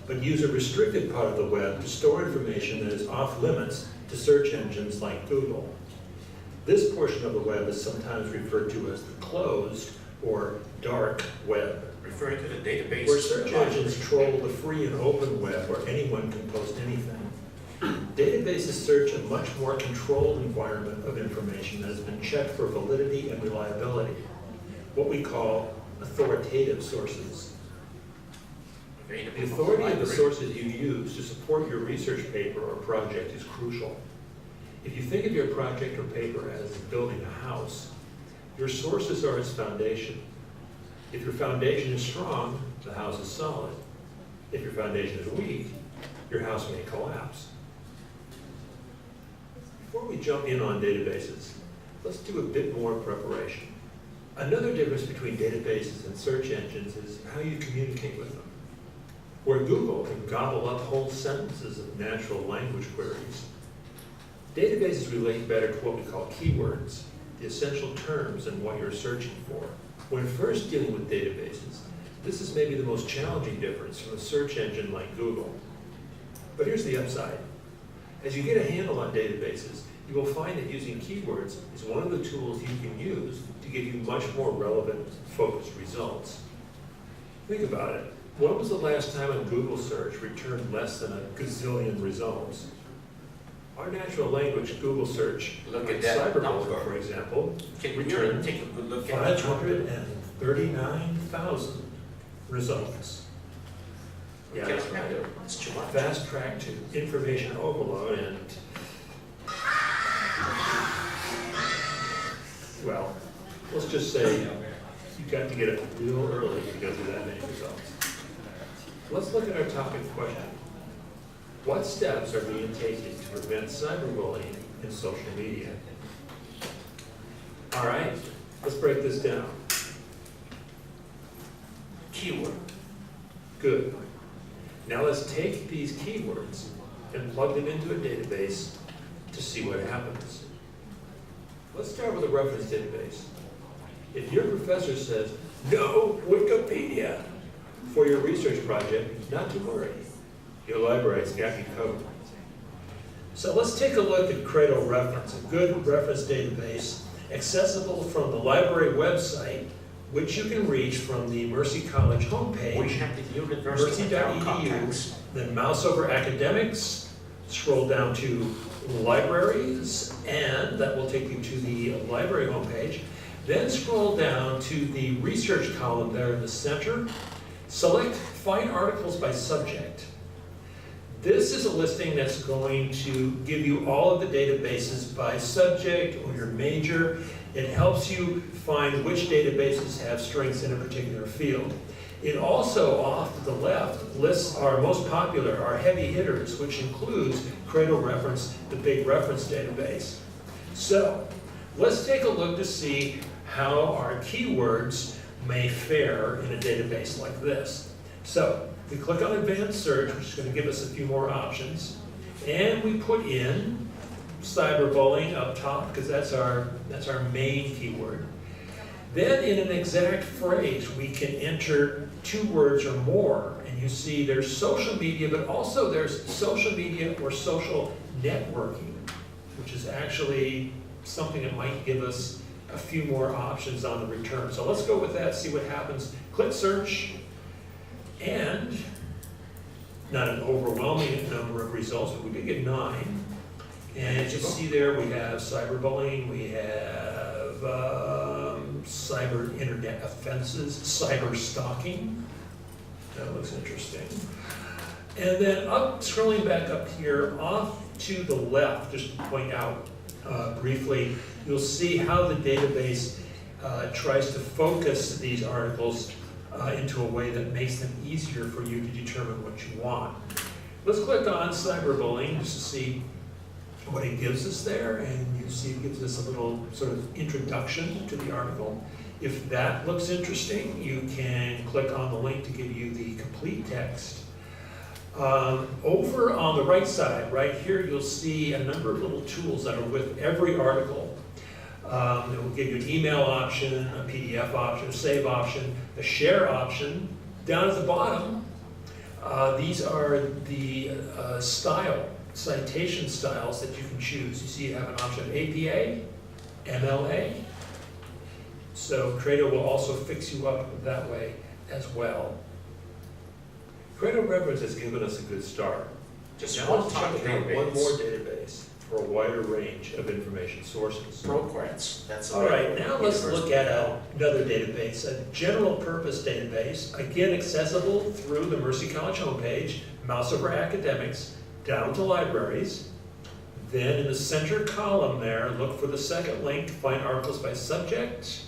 but use a restricted part of the web to store information that is off limits to search engines like Google. This portion of the web is sometimes referred to as the closed or dark web, Referring to the database. where search engines troll the free and open web where anyone can post anything. Databases search a much more controlled environment of information that has been checked for validity and reliability, what we call authoritative sources. The authority of the sources you use to support your research paper or project is crucial. If you think of your project or paper as building a house, your sources are its foundation. If your foundation is strong, the house is solid. If your foundation is weak, your house may collapse. Before we jump in on databases, let's do a bit more preparation. Another difference between databases and search engines is how you communicate with them. Where Google can gobble up whole sentences of natural language queries, databases relate better to what we call keywords, the essential terms and what you're searching for. When first dealing with databases, this is maybe the most challenging difference from a search engine like Google. But here's the upside. As you get a handle on databases, you will find that using keywords is one of the tools you can use to give you much more relevant, focused results. Think about it. When was the last time a Google search returned less than a gazillion results? Our natural language Google search, Look like at that cyberbullying, number. for example, Can we returned take a good look at that? 539,000 results. Yeah, that's right. It's too much. Fast track to information overload and, well, let's just say you got to get it real early to go through that many results. Let's look at our topic question. What steps are being taken to prevent cyberbullying in social media? All right, let's break this down. Keyword. Good. Now let's take these keywords and plug them into a database to see what happens. Let's start with a reference database. If your professor says, no Wikipedia for your research project, not to worry. Your library's got you covered. So let's take a look at Credo Reference, a good reference database accessible from the library website, which you can reach from the Mercy College homepage. We have the university Mercy.edu, contacts. then mouse over academics, scroll down to libraries, and that will take you to the library homepage. Then scroll down to the research column there in the center. Select Find Articles by Subject. This is a listing that's going to give you all of the databases by subject or your major. It helps you find which databases have strengths in a particular field. It also, off to the left, lists our most popular, our heavy hitters, which includes Credo Reference, the big reference database. So, let's take a look to see how our keywords may fare in a database like this. So, we click on Advanced Search, which is going to give us a few more options, and we put in cyberbullying up top, because that's our main keyword. Then in an exact phrase, we can enter 2 words or more, and you see there's social media, but also there's social media or social networking, which is actually something that might give us a few more options on the return. So let's go with that, see what happens. Click search, and not an overwhelming number of results, but we did get 9. And as you see there, we have cyberbullying, we have cyber internet offenses, cyber stalking. That looks interesting. And then scrolling back up here, off to the left, just to point out briefly, you'll see how the database tries to focus these articles into a way that makes them easier for you to determine what you want. Let's click on cyberbullying just to see what it gives us there, and you see it gives us a little sort of introduction to the article. If that looks interesting, you can click on the link to give you the complete text. Over on the right side, right here, you'll see a number of little tools that are with every article. It will give you an email option, a PDF option, a save option, a share option. Down at the bottom, these are the citation styles that you can choose. You see you have an option of APA, MLA. So Credo will also fix you up that way as well. Credo Reference has given us a good start. Just Now one let's top check out one database. more database for a wider range of information sources. ProQuest. That's All right, now let's look at another database, a general purpose database, again accessible through the Mercy College homepage, mouse over academics, down to libraries. Then in the center column there, look for the second link, find articles by subject.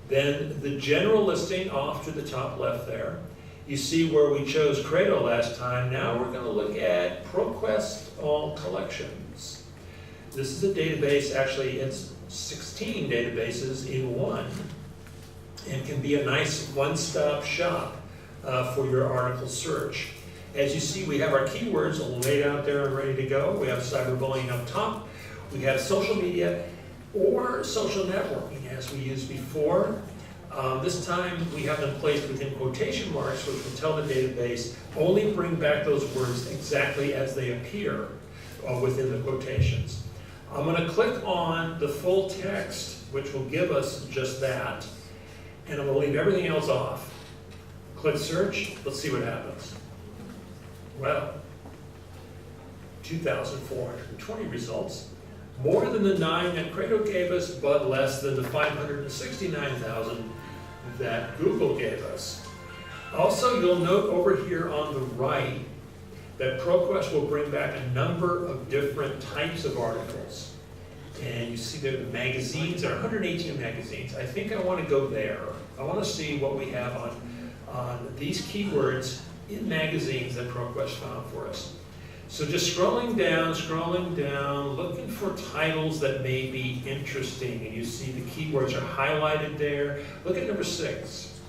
Then the general listing off to the top left there. You see where we chose Credo last time. Now we're going to look at ProQuest All Collections. This is a database, actually it's 16 databases in one, and can be a nice one-stop shop for your article search. As you see, we have our keywords laid out there and ready to go. We have cyberbullying up top. We have social media or social networking as we used before. This time we have them placed within quotation marks, which will tell the database only bring back those words exactly as they appear within the quotations. I'm going to click on the full text, which will give us just that, and I'm going to leave everything else off. Click search, let's see what happens. Well, 2,420 results, more than the 9 that Credo gave us, but less than the 569,000 that Google gave us. Also, you'll note over here on the right that ProQuest will bring back a number of different types of articles. And you see that the magazines, there are 118 magazines. I think I want to go there. I want to see what we have on these keywords in magazines that ProQuest found for us. So just scrolling down, looking for titles that may be interesting. And you see the keywords are highlighted there. Look at number 6,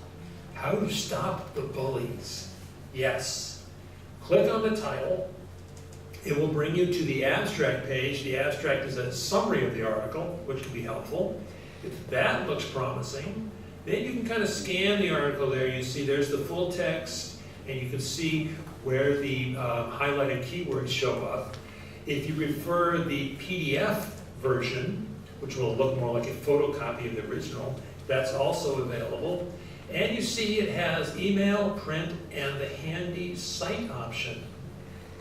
how to stop the bullies. Yes. Click on the title. It will bring you to the abstract page. The abstract is a summary of the article, which can be helpful. If that looks promising, then you can kind of scan the article there. You see there's the full text, and you can see where the highlighted keywords show up. If you prefer the PDF version, which will look more like a photocopy of the original, that's also available. And you see it has email, print, and the handy cite option.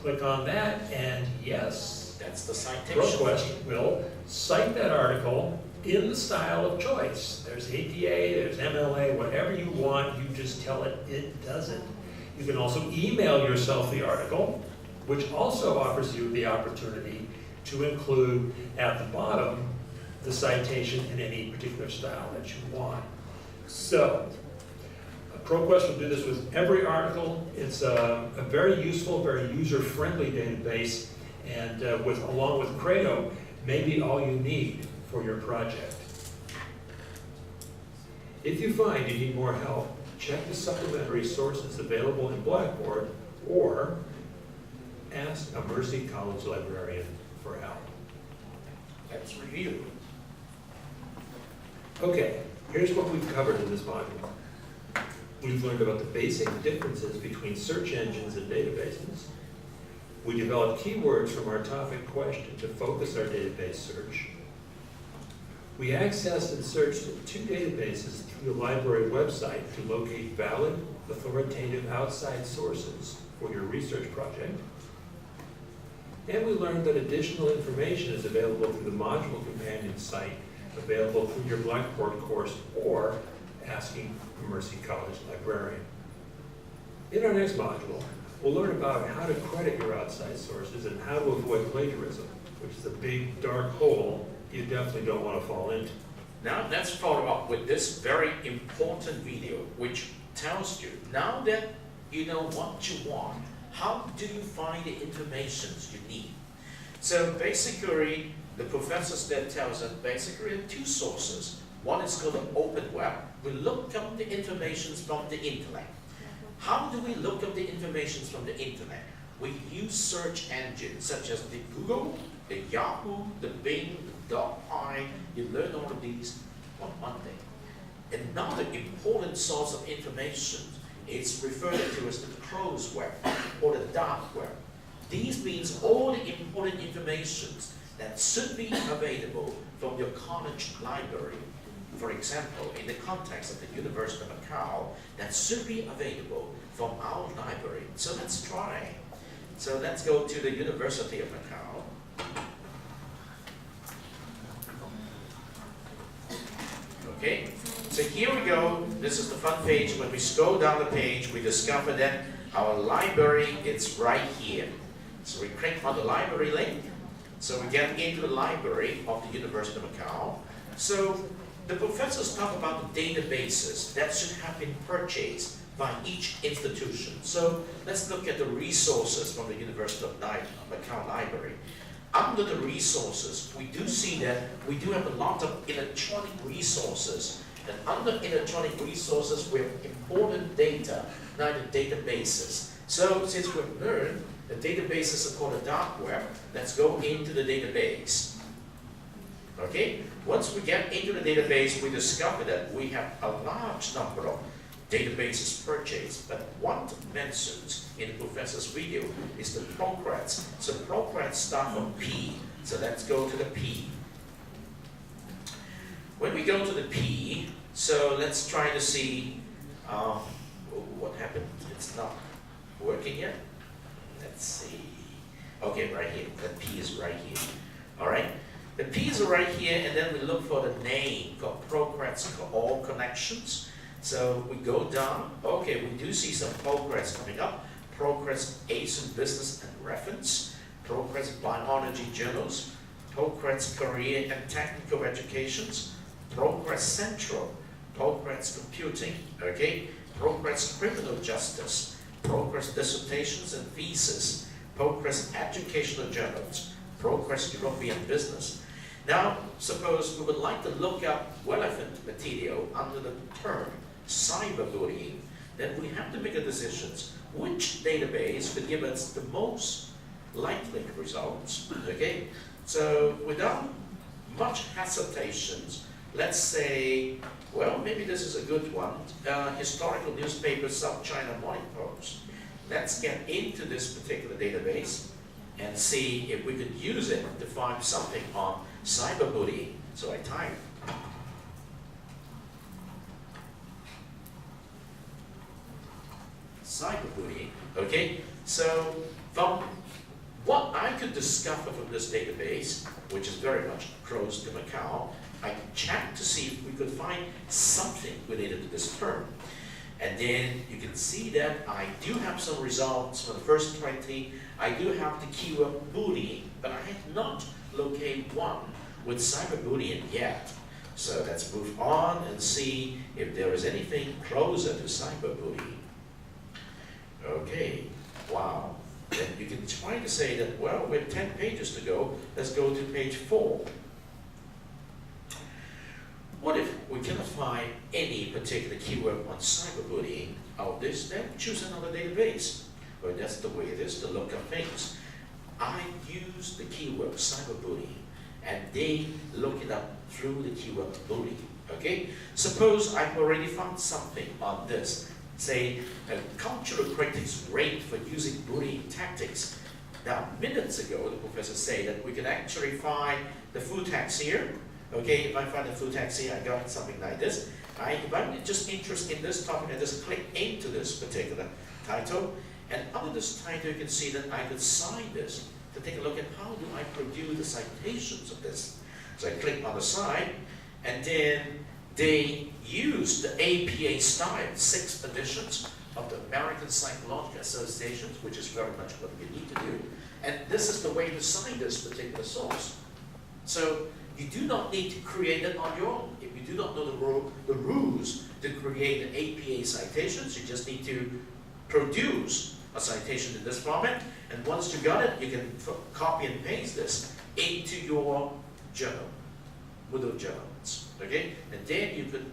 Click on that, and yes, That's the citation. ProQuest will cite that article in the style of choice. There's APA, there's MLA, whatever you want, you just tell it, it does it. You can also email yourself the article, which also offers you the opportunity to include at the bottom the citation in any particular style that you want. So, ProQuest will do this with every article. It's a very useful, very user-friendly database, and along with Credo, may be all you need for your project. If you find you need more help, check the supplementary sources available in Blackboard, or ask a Mercy College librarian for help. Let's review. Okay, here's what we've covered in this module. We've learned about the basic differences between search engines and databases. We developed keywords from our topic question to focus our database search. We accessed and searched 2 databases through the library website to locate valid, authoritative outside sources for your research project. And we learned that additional information is available through the module companion site, available through your Blackboard course, or asking a Mercy College librarian. In our next module, we'll learn about how to credit your outside sources and how to avoid plagiarism, which is a big dark hole you definitely don't want to fall into. Now let's follow up with this very important video, which tells you, now that you know what you want, how do you find the information you need? So basically, the professors then tells us basically 2 sources. One is called the open web. We look up the information from the internet. How do we look up the information from the internet? We use search engines such as the Google, the Yahoo, the Bing, the .pi. You learn all of these on Monday. Another important source of information is referred to as the closed web or the dark web. These means all the important information that should be available from your college library. For example, in the context of the University of Macau, that should be available from our library. So let's try. So let's go to the University of Macau. Okay, so here we go. This is the front page. When we scroll down the page, we discover that our library is right here. So we click on the library link. So we get into the library of the University of Macau. So the professors talk about the databases that should have been purchased by each institution. So let's look at the resources from the University of Macau Library. under the resources, we do see that we do have a lot of electronic resources. And under electronic resources, we have important data, now the databases. So since we've learned the databases are called the dark web, let's go into the database. Okay? Once we get into the database, we discover that we have a large number of databases purchased, but what mentions in the professor's video is the progress. So progress start from P. So let's go to the P. When we go to the P, so let's try to see what happened. It's not working yet. Let's see. Okay, right here. The P is right here. All right. The P's are right here, and then we look for the name called progress all connections. So we go down. Okay, we do see some progress coming up. Progress ACE in business and reference. Progress biology journals. Progress career and technical educations. Progress central. Progress computing. Okay. Progress criminal justice. Progress dissertations and thesis. Progress educational journals. Progress European business. Now, suppose we would like to look up relevant material under the term cyberbullying, then we have to make a decision which database will give us the most likely results. Okay? So without much hesitations, let's say, well, maybe this is a good one. Historical newspaper South China Morning Post. Let's get into this particular database and see if we could use it to find something on cyberbullying. So I type cyberbullying. Okay, so from what I could discover from this database, which is very much close to Macau, I checked to see if we could find something related to this term. And then you can see that I do have some results for the first 20. I do have the keyword bullying, but I have not located one with cyberbullying yet. So let's move on and see if there is anything closer to cyberbullying. Okay, wow. Then you can try to say that, well, with 10 pages to go, let's go to page 4. What if we cannot find any particular keyword on cyberbullying out this, then choose another database. Well, that's the way it is to look up things. I use the keyword cyberbullying, and they look it up through the keyword bullying. Okay? Suppose I've already found something on this. Say, cultural critics rate for using bullying tactics. Now, minutes ago, the professor said that we could actually find the full text here. Okay, if I find the full text here, I got something like this. If I'm just interested in this topic, I just click into this particular title. And under this title, you can see that I could cite this to take a look at how do I produce the citations of this. So I click on the side, and then they use the APA style, 6 editions of the American Psychological Association, which is very much what we need to do. And this is the way to cite this particular source. So you do not need to create it on your own. If you do not know the rules to create an APA citations, you just need to produce a citation in this format. And once you got it, you can copy and paste this into your journal, Moodle journals. Okay? And then you could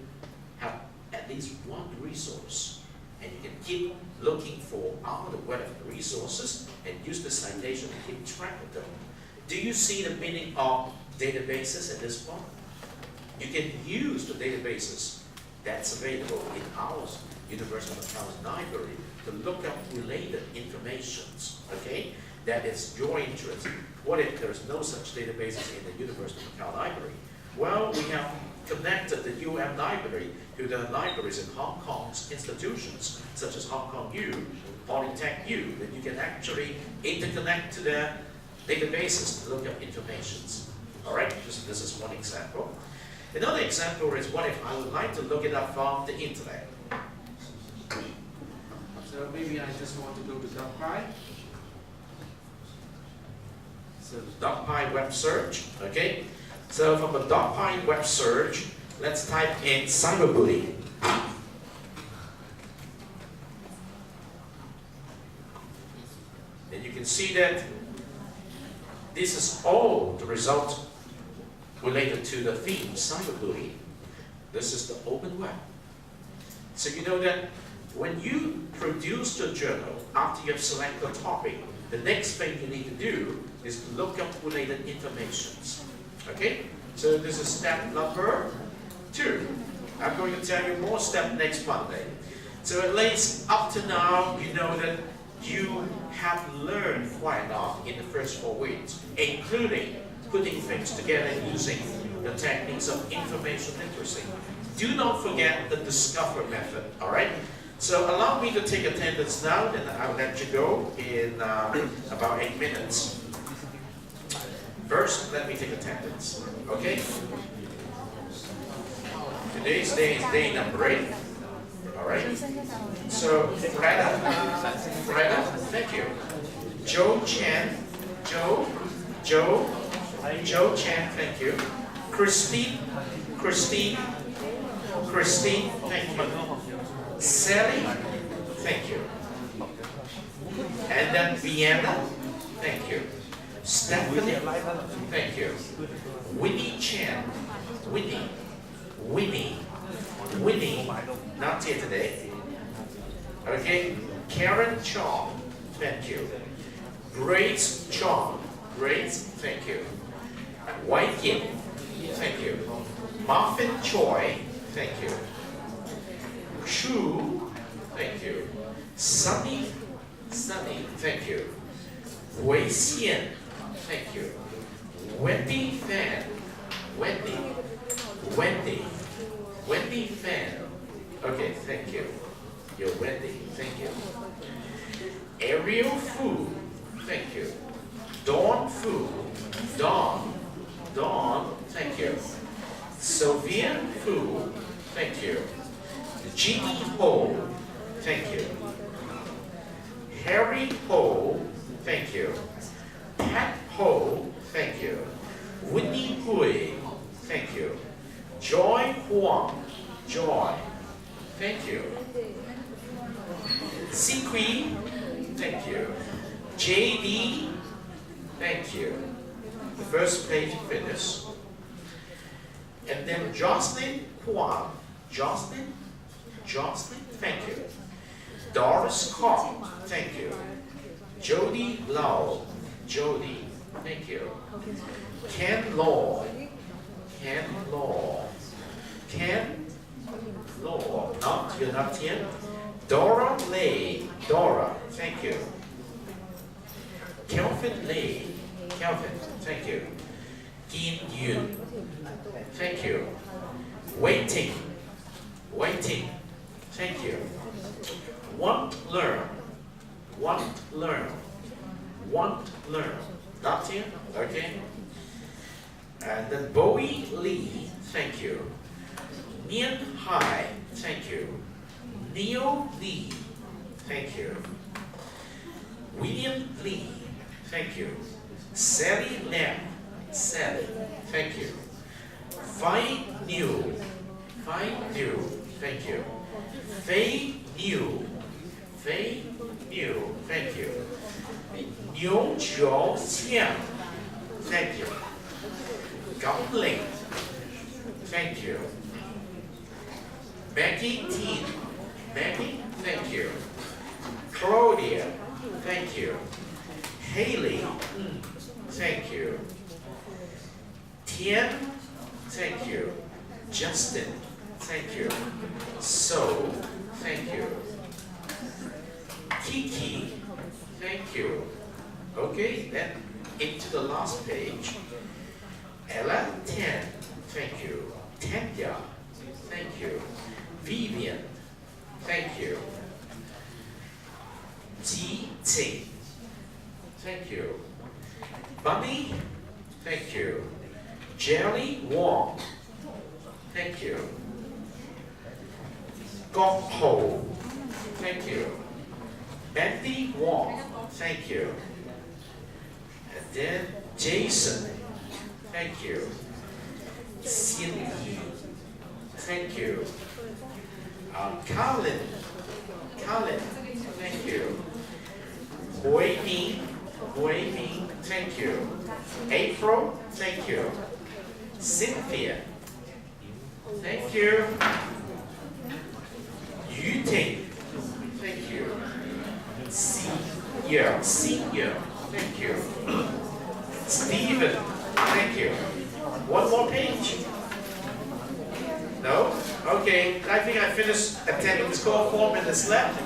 have at least one resource. And you can keep looking for all the relevant resources and use the citation to keep track of them. Do you see the meaning of databases at this point? You can use the databases that's available in our University of Macau's library to look up related informations, okay? That is your interest. What if there's no such databases in the University of Macau library? Well, we have connected the UM library to the libraries in Hong Kong's institutions, such as Hong Kong U, Polytech U, that you can actually interconnect to the databases to look up informations. All right, this is one example. Another example is what if I would like to look it up from the internet? So maybe I just want to go to DocPy. So DocPy web search, okay? So from the DocPy web search, let's type in cyberbullying. And you can see that This is all the result related to the theme, cyberbullying. This is the open web. So you know that when you produce your journal, after you have selected a topic, the next thing you need to do is to look up related informations. Okay? So this is step number 2. I'm going to tell you more step next Monday. So at least up to now, you know that you have learned quite a lot in the first 4 weeks, including putting things together using the techniques of information literacy. Do not forget the discover method, all right? So allow me to take attendance now, and I'll let you go in about 8 minutes. First, let me take attendance, okay? Today's day is day number 8, all right? So, Freda, thank you. Joe Chan, Joe Chan, thank you. Christine, thank you. Sally, thank you. And then Vienna, thank you. Stephanie, thank you. Winnie Chan, Winnie, not here today. Okay, Karen Chong, thank you. Grace Chong, Grace, thank you. White Yin, thank you. Muffin Choi, thank you. Shu, thank you. Sunny, thank you. Wei Xian, thank you. Wendy Fan, Wendy Fan. Okay, thank you. You're Wendy, thank you. Ariel Fu, thank you. Dawn Fu, Dawn, thank you. Sylvia Fu, thank you. Jeannie Ho, thank you. Harry Ho, thank you. Pat Ho, thank you. Whitney Hui, thank you. Joy Huang, Joy, thank you. Siqui, thank you. JD, thank you. The first page finished. And then Jocelyn Huang, Jocelyn, thank you. Doris Kopp, thank you. Jody Lau, Jody, thank you. Ken Law, you're not here. Dora Lay, Dora, thank you. Kelvin Lay, Kelvin, thank you. Gin Yun, thank you. Waiting, thank you. Want learn, not here, okay. And then Bowie Lee, thank you. Nian Hai, thank you. Neo Lee, thank you. William Lee, thank you. Sally Lam, Sally, thank you. Fai New, thank you. Fei New, thank you. Niu Jiao Xiang, thank you. Gao Ling, thank you. Maggie Teen, thank you. Claudia, thank you. Haley, thank you. Tian, thank you. Justin, thank you. So, thank you. Kiki, thank you. Okay, then into the last page. Ella, Tian, thank you. Tanya, thank you. Vivian, thank you. Ji Ting, thank you. Bunny, thank you. Jerry Wong, thank you. Gok Ho, thank you. Andy Wong, thank you. And then Jason, thank you. Xin Yi, thank you. Colin, thank you. Hui Ning, Waving, thank you. April, thank you. Cynthia, thank you. Yuting, thank you. Senior, thank you. Stephen, thank you. One more page? No? Okay, I think I finished attending this call, 4 minutes left.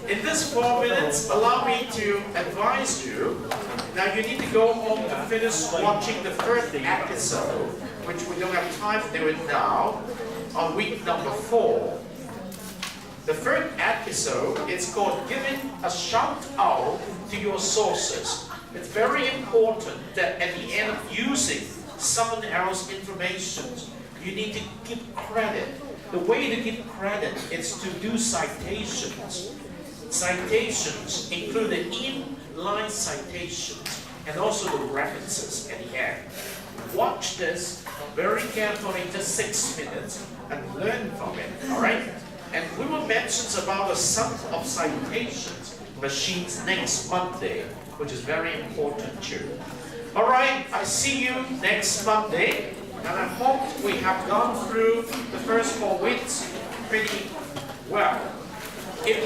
In this 4 minutes, allow me to advise you. Now you need to go home to finish watching the first episode, which we don't have time to do it now, on week number 4. The third episode, it's called Giving a Shout Out to Your Sources. It's very important that at the end of using someone else's information, you need to give credit. The way to give credit is to do citations. Citations include the inline citations and also the references at the end. Watch this very carefully, just 6 minutes, and learn from it, all right? And we will mention about the sum of citations machines next Monday, which is very important too. All right, I see you next Monday, and I hope we have gone through the first 4 weeks pretty well. If you